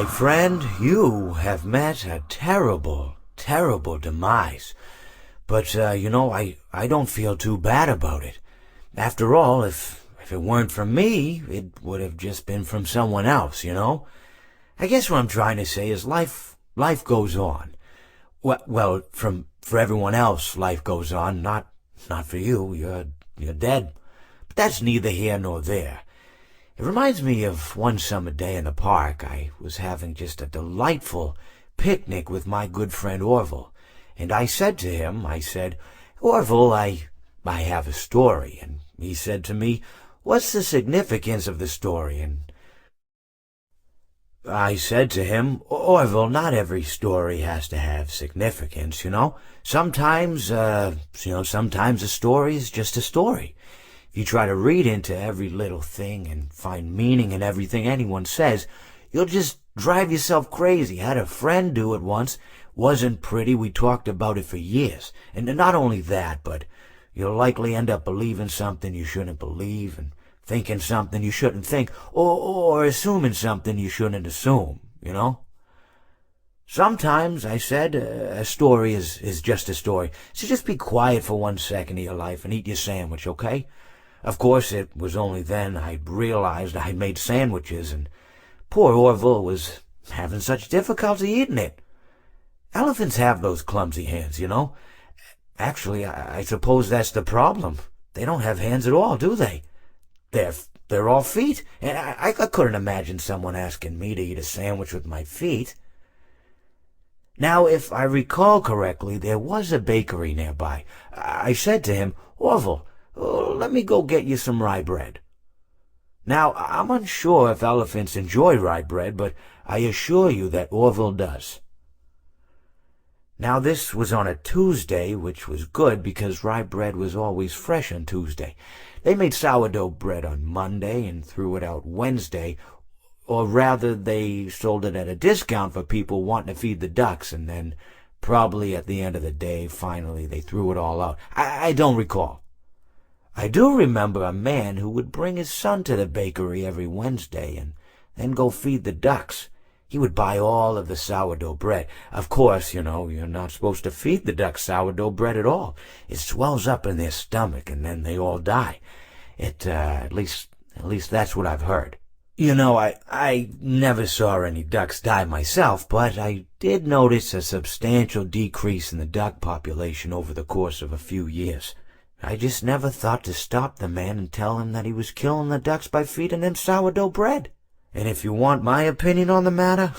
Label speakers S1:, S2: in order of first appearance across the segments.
S1: My friend, you have met a terrible, terrible demise. But, I don't feel too bad about it. After all, if it weren't from me, it would have just been from someone else, you know? I guess what I'm trying to say is life goes on. Well, for everyone else, life goes on, not for you. You're dead. But that's neither here nor there. It reminds me of one summer day in the park. I was having just a delightful picnic with my good friend Orville, and I said to him, Orville, I have a story. And he said to me, what's the significance of the story? And I said to him, Orville, not every story has to have significance, you know? Sometimes a story is just a story. If you try to read into every little thing and find meaning in everything anyone says, you'll just drive yourself crazy. I had a friend do it once. Wasn't pretty. We talked about it for years. And not only that, but you'll likely end up believing something you shouldn't believe, and thinking something you shouldn't think, or assuming something you shouldn't assume, you know? Sometimes, I said, a story is just a story. So just be quiet for 1 second of your life and eat your sandwich, okay? Of course, it was only then I realized I'd made sandwiches, and poor Orville was having such difficulty eating it. Elephants have those clumsy hands, you know. Actually, I suppose that's the problem. They don't have hands at all, do they? They're all feet, and I couldn't imagine someone asking me to eat a sandwich with my feet. Now, if I recall correctly, there was a bakery nearby. I said to him, Orville, let me go get you some rye bread. Now, I'm unsure if elephants enjoy rye bread, but I assure you that Orville does. Now, this was on a Tuesday, which was good because rye bread was always fresh on Tuesday. They made sourdough bread on Monday and threw it out Wednesday, or rather they sold it at a discount for people wanting to feed the ducks, and then probably at the end of the day, finally, they threw it all out. I don't recall. I do remember a man who would bring his son to the bakery every Wednesday and then go feed the ducks. He would buy all of the sourdough bread. Of course, you know, you're not supposed to feed the ducks sourdough bread at all. It swells up in their stomach and then they all die. At least that's what I've heard. You know, I never saw any ducks die myself, but I did notice a substantial decrease in the duck population over the course of a few years. I just never thought to stop the man and tell him that he was killing the ducks by feeding them sourdough bread. And if you want my opinion on the matter,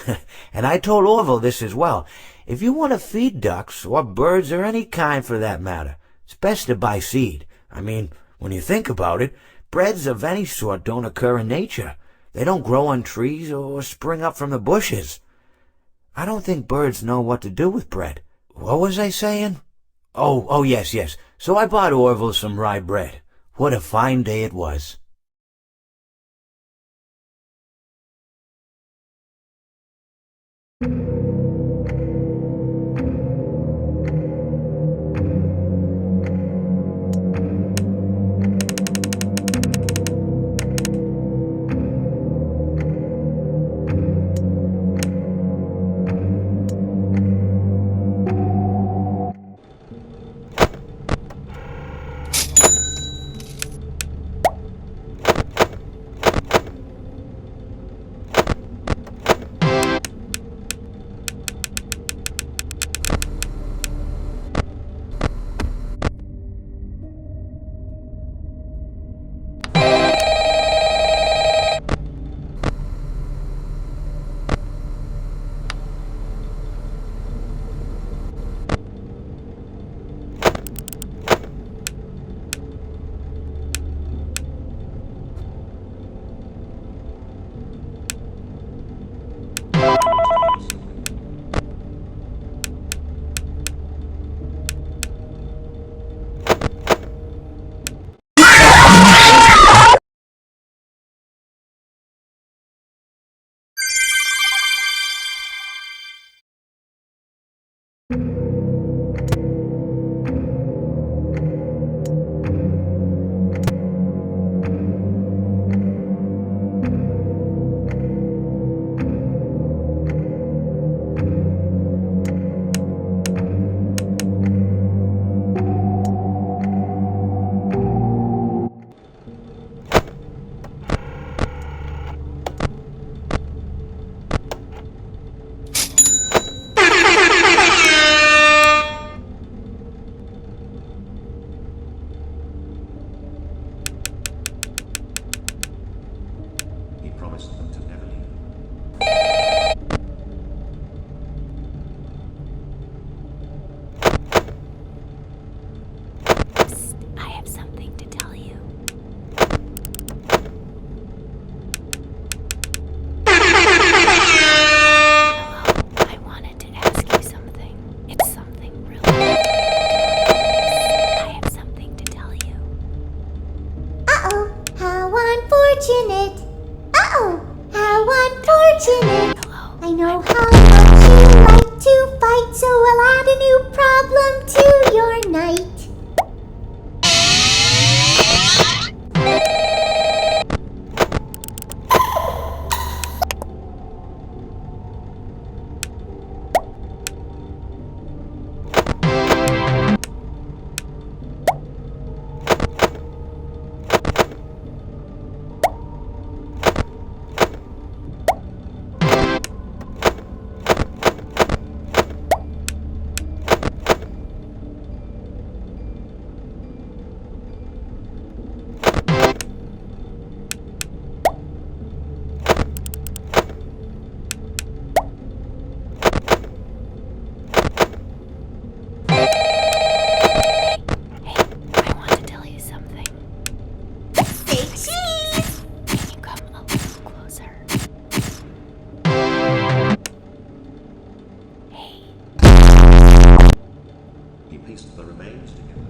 S1: and I told Orville this as well, if you want to feed ducks, or birds, or any kind for that matter, it's best to buy seed. I mean, when you think about it, breads of any sort don't occur in nature. They don't grow on trees or spring up from the bushes. I don't think birds know what to do with bread. What was I saying? Oh, yes. So I bought Orville some rye bread. What a fine day it was.
S2: unfortunate. I know how much you like to fight, so I'll add a new problem to your night.
S3: Pieced the remains together.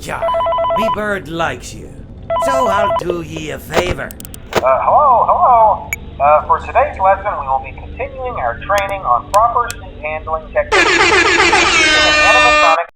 S1: Yeah, me bird likes you, so I'll do ye a favor.
S4: Hello. For today's lesson, we will be continuing our training on proper suit handling techniques using an animatronic.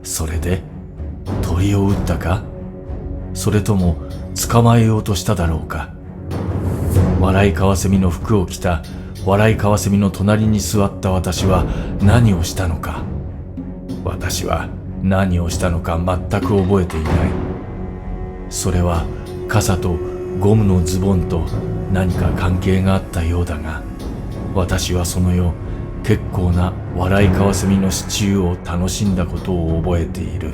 S5: それで鳥を撃ったか？それとも捕まえようとしただろうか？笑いカワセミの服を着た笑いカワセミの隣に座った私は何をしたのか？私は何をしたのか全く覚えていない。それは傘とゴムのズボンと何か関係があったようだが、私はその夜結構な笑いカワセミのシチューを楽しんだことを覚えている。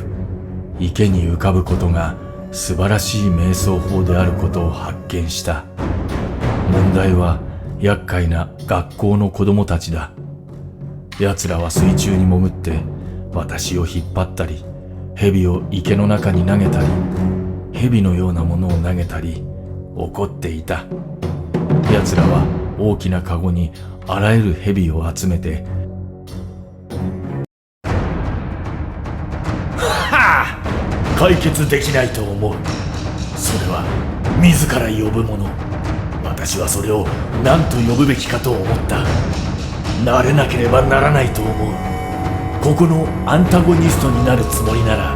S5: 池に浮かぶことが素晴らしい瞑想法であることを発見した。問題は厄介な学校の子供たちだ。奴らは水中に潜って私を引っ張ったり、蛇を池の中に投げたり、蛇のようなものを投げたり、怒っていた。奴らは大きなカゴにあらゆる蛇を集めて、解決できないと思う。それは自ら呼ぶもの。私はそれを何と呼ぶべきかと思った。慣れなければならないと思う。ここのアンタゴニストになるつもりなら、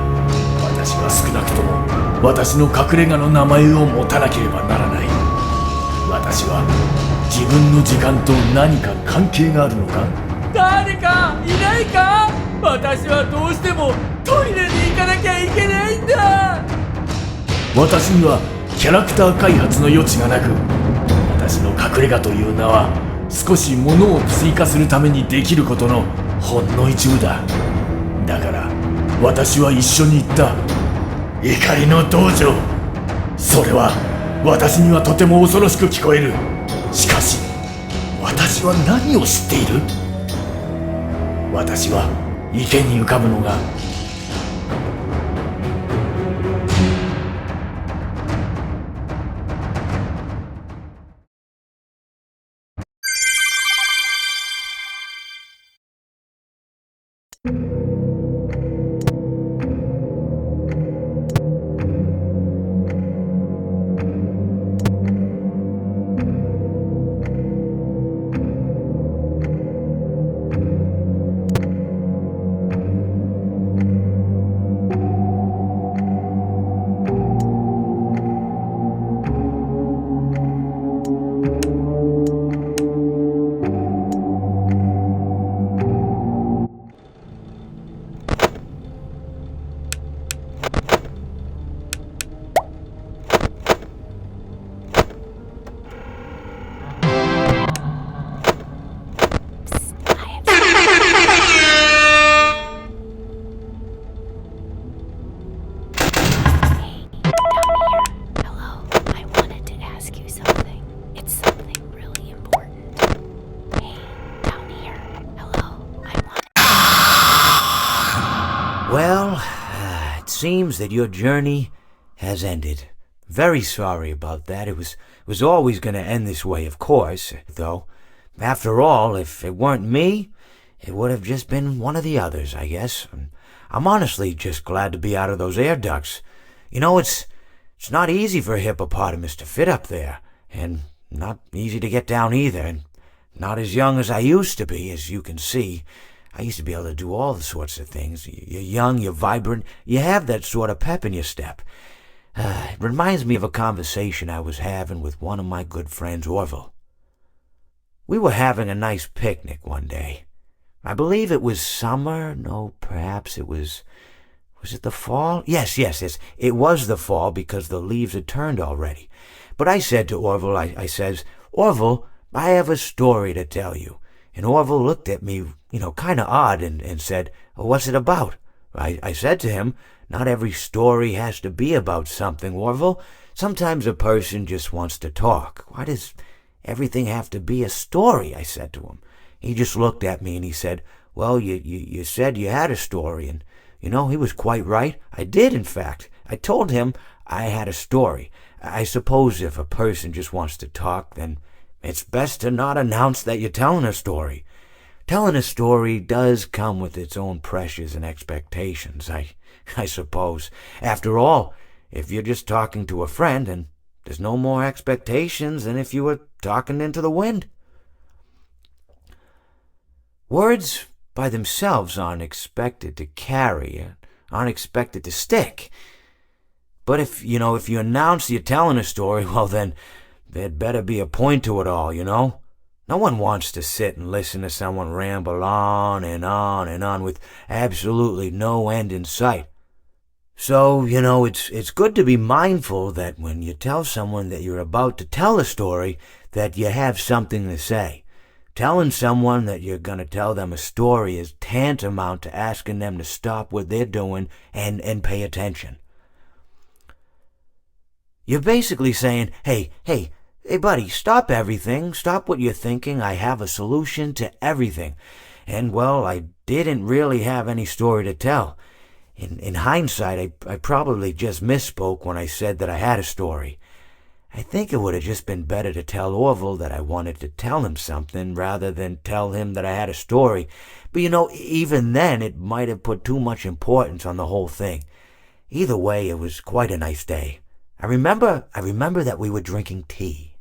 S5: 私は少なくとも私の隠れ家の名前を持たなければならない。私は自分の時間と何か関係があるのか？
S6: 誰かいないか？私はどうしてもトイレに行かなきゃいけないんだ。
S5: 私にはキャラクター開発の余地がなく、私の隠れ家という名は少し物を追加するためにできることのほんの一部だ。だから私は一緒に行った。怒りの道場。それは私にはとても恐ろしく聞こえる。しかし私は何を知っている？私は池に浮かぶのが
S1: seems that your journey has ended. Very sorry about that. It was always going to end this way, of course, though. After all, if it weren't me, it would have just been one of the others, I guess. I'm honestly just glad to be out of those air ducts. You know, it's not easy for a hippopotamus to fit up there, and not easy to get down either, and not as young as I used to be, as you can see. I used to be able to do all sorts of things. You're young, you're vibrant, you have that sort of pep in your step. It reminds me of a conversation I was having with one of my good friends, Orville. We were having a nice picnic one day. I believe it was summer. No, perhaps it was it the fall? Yes. It was the fall because the leaves had turned already. But I said to Orville, I says, Orville, I have a story to tell you. And Orville looked at me, kind of odd and said, what's it about? I said to him, not every story has to be about something, Orville. Sometimes a person just wants to talk. Why does everything have to be a story? I said to him. He just looked at me and he said, well, you said you had a story. And, he was quite right. I did, in fact. I told him I had a story. I suppose if a person just wants to talk, then it's best to not announce that you're telling a story. Telling a story does come with its own pressures and expectations, I suppose. After all, if you're just talking to a friend, and there's no more expectations than if you were talking into the wind. Words by themselves aren't expected to carry, aren't expected to stick. But if you announce you're telling a story, well then, there'd better be a point to it all, No one wants to sit and listen to someone ramble on and on and on with absolutely no end in sight. So, it's good to be mindful that when you tell someone that you're about to tell a story, that you have something to say. Telling someone that you're going to tell them a story is tantamount to asking them to stop what they're doing and pay attention. You're basically saying, hey, buddy, stop everything. Stop what you're thinking. I have a solution to everything. And, well, I didn't really have any story to tell. In hindsight, I probably just misspoke when I said that I had a story. I think it would have just been better to tell Orville that I wanted to tell him something rather than tell him that I had a story. But, even then, it might have put too much importance on the whole thing. Either way, it was quite a nice day. I remember that we were drinking tea.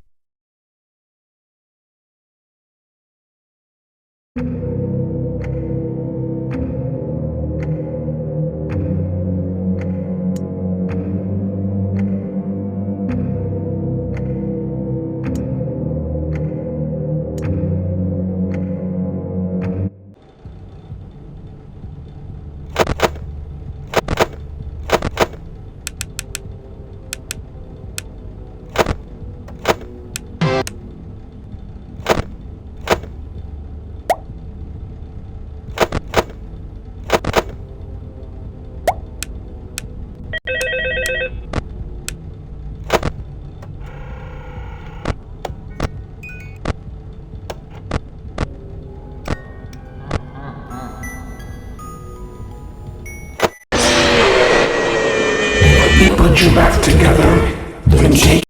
S7: Put you back together, then take.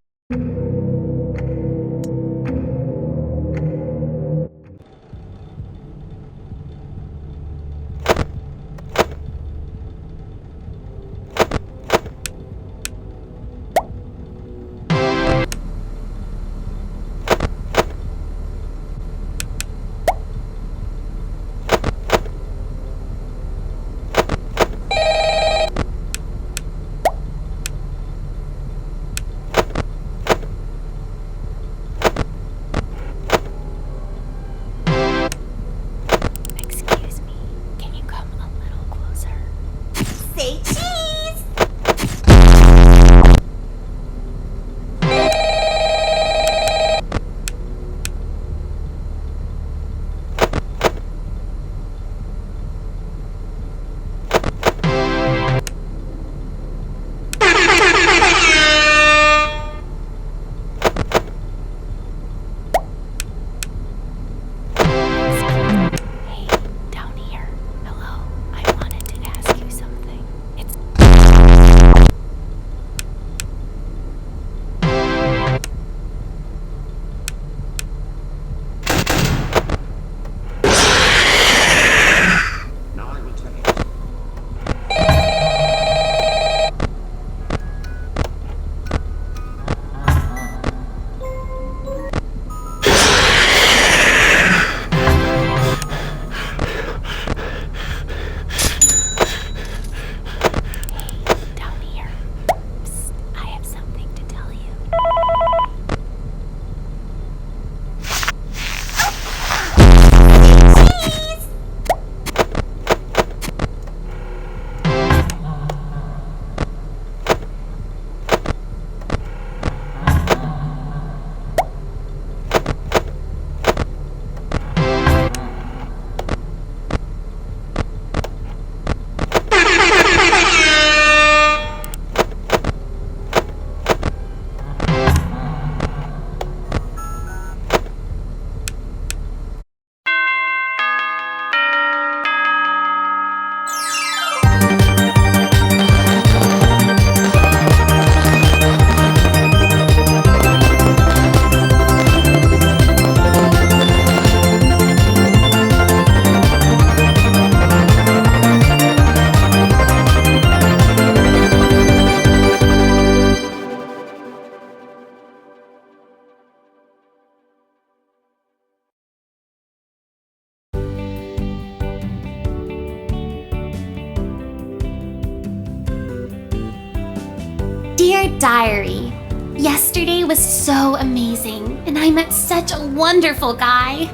S2: Dear Diary, yesterday was so amazing, and I met such a wonderful guy.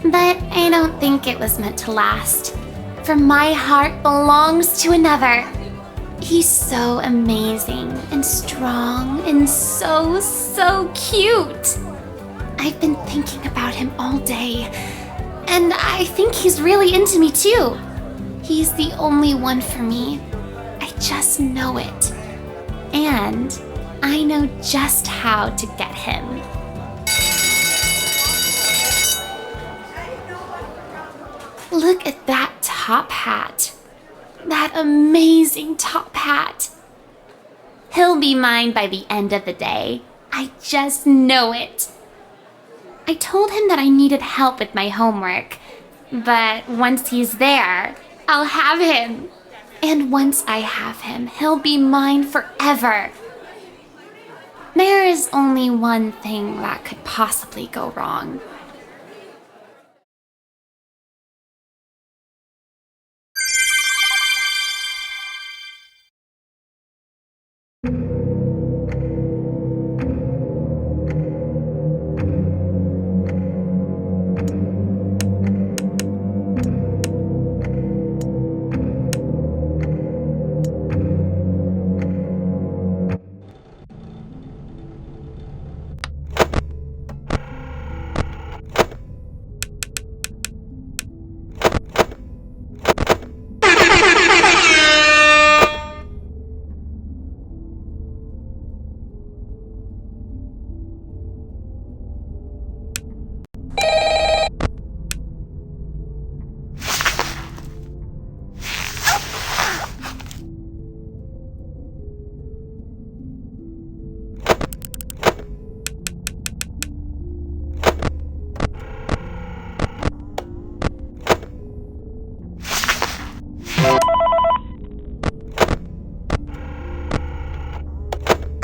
S2: But I don't think it was meant to last, for my heart belongs to another. He's so amazing and strong and so cute. I've been thinking about him all day, and I think he's really into me too. He's the only one for me. I just know it. And I know just how to get him. Look at that top hat. That amazing top hat. He'll be mine by the end of the day. I just know it. I told him that I needed help with my homework, but once he's there, I'll have him. And once I have him, he'll be mine forever. There is only one thing that could possibly go wrong.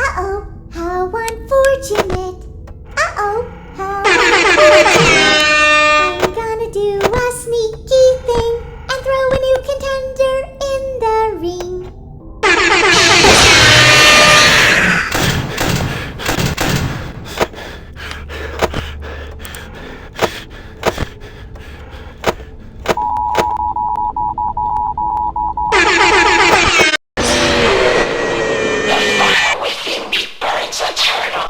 S2: Uh-oh, how unfortunate. Uh-oh, how unfortunate. I'm gonna do a sneaky thing and throw a new contender in the ring.
S7: Burns eternal.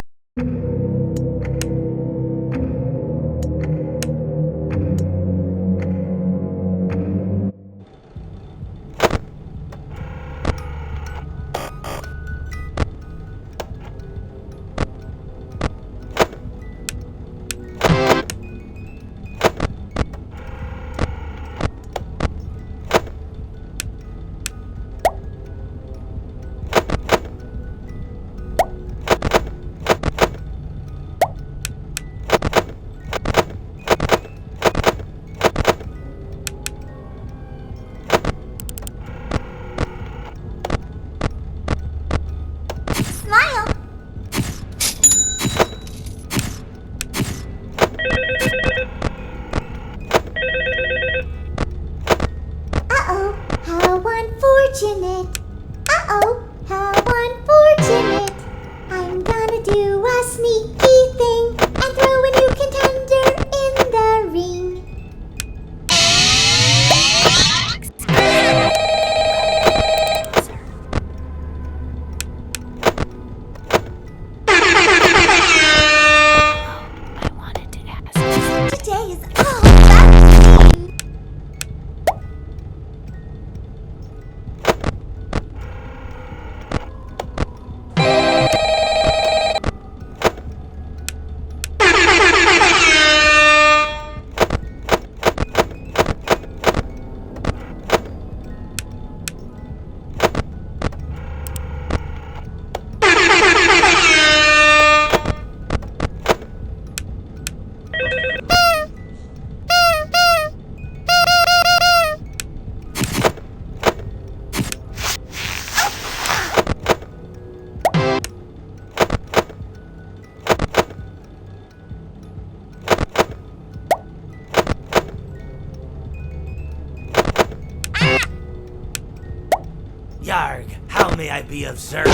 S1: How may I be of service?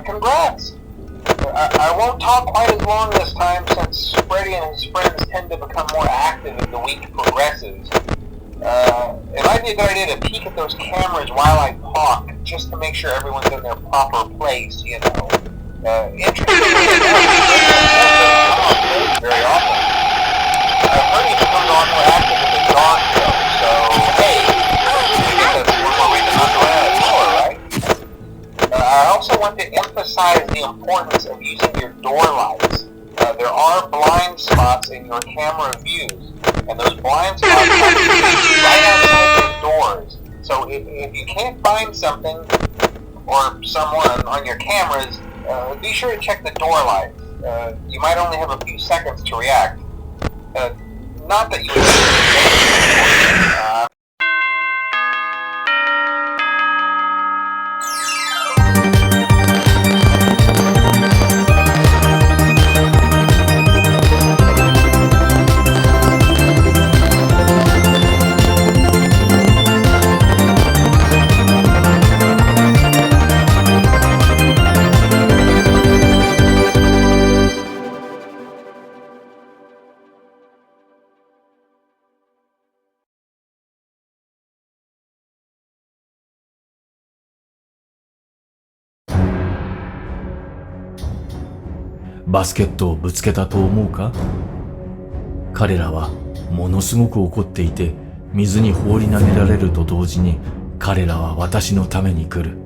S4: Congrats! I won't talk quite as long this time since Freddy and his friends tend to become more active as the week progresses. It might be a good idea to peek at those cameras while I talk, just to make sure everyone's in their proper place, you know. Interestingly enough, very often. I've heard he becomes a lot more active in the dark, though, so hey, I guess that's one more reason not to run out of door, right? I also want to emphasize the importance of using your door lights. There are blind spots in your camera views, and those blind spots have to be right outside those doors. So if you can't find something or someone on your cameras, be sure to check the door lights. You might only have a few seconds to react. Not that you would
S5: バスケットをぶつけたと思うか？彼らはものすごく怒っていて、水に放り投げられると同時に彼らは私のために来る。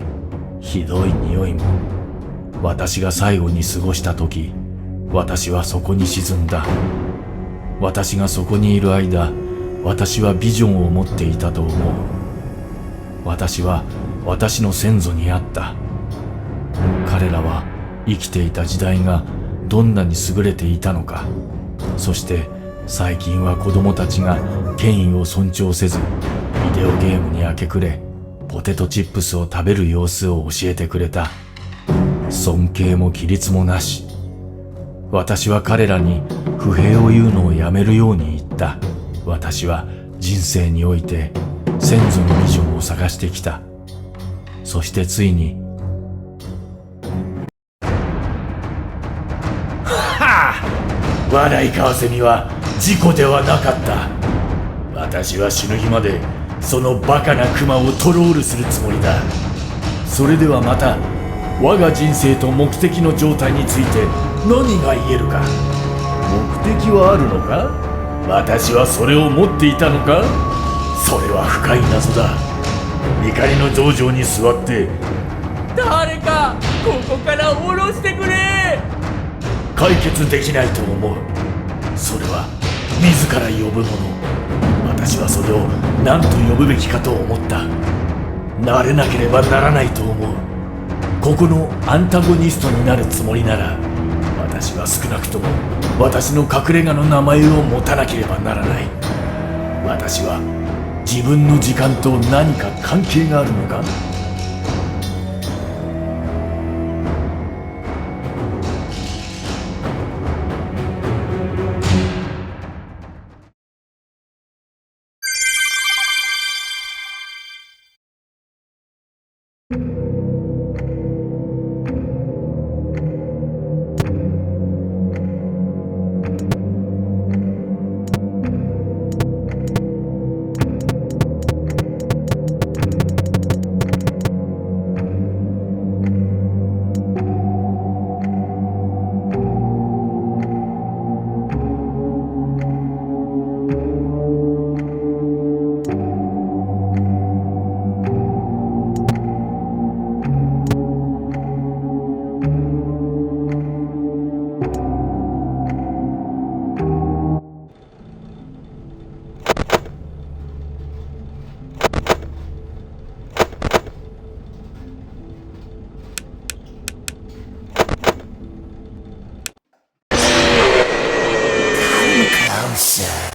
S5: ひどい匂いも。私が最後に過ごした時、私はそこに沈んだ。私がそこにいる間、私はビジョンを持っていたと思う。私は私の先祖に会った。彼らは生きていた時代がどんなに優れていたのか、そして最近は子供たちが権威を尊重せず、ビデオゲームに明け暮れ、ポテトチップスを食べる様子を教えてくれた。尊敬も規律もなし。私は彼らに不平を言うのをやめるように言った。私は人生において先祖のビジョンを探してきた。そしてついに、笑いカワセミは事故ではなかった。私は死ぬ日までそのバカなクマをトロールするつもりだ。それではまた我が人生と目的の状態について何が言えるか。目的はあるのか？私はそれを持っていたのか？それは深い謎だ。怒りの道場に座って、
S6: 誰かここから下ろしてくれ。
S5: 解決できないと思う。それは自ら呼ぶもの。私はそれを何と呼ぶべきかと思った。なれなければならないと思う。ここのアンタゴニストになるつもりなら、私は少なくとも私の隠れ家の名前を持たなければならない。私は自分の時間と何か関係があるのか？Closer.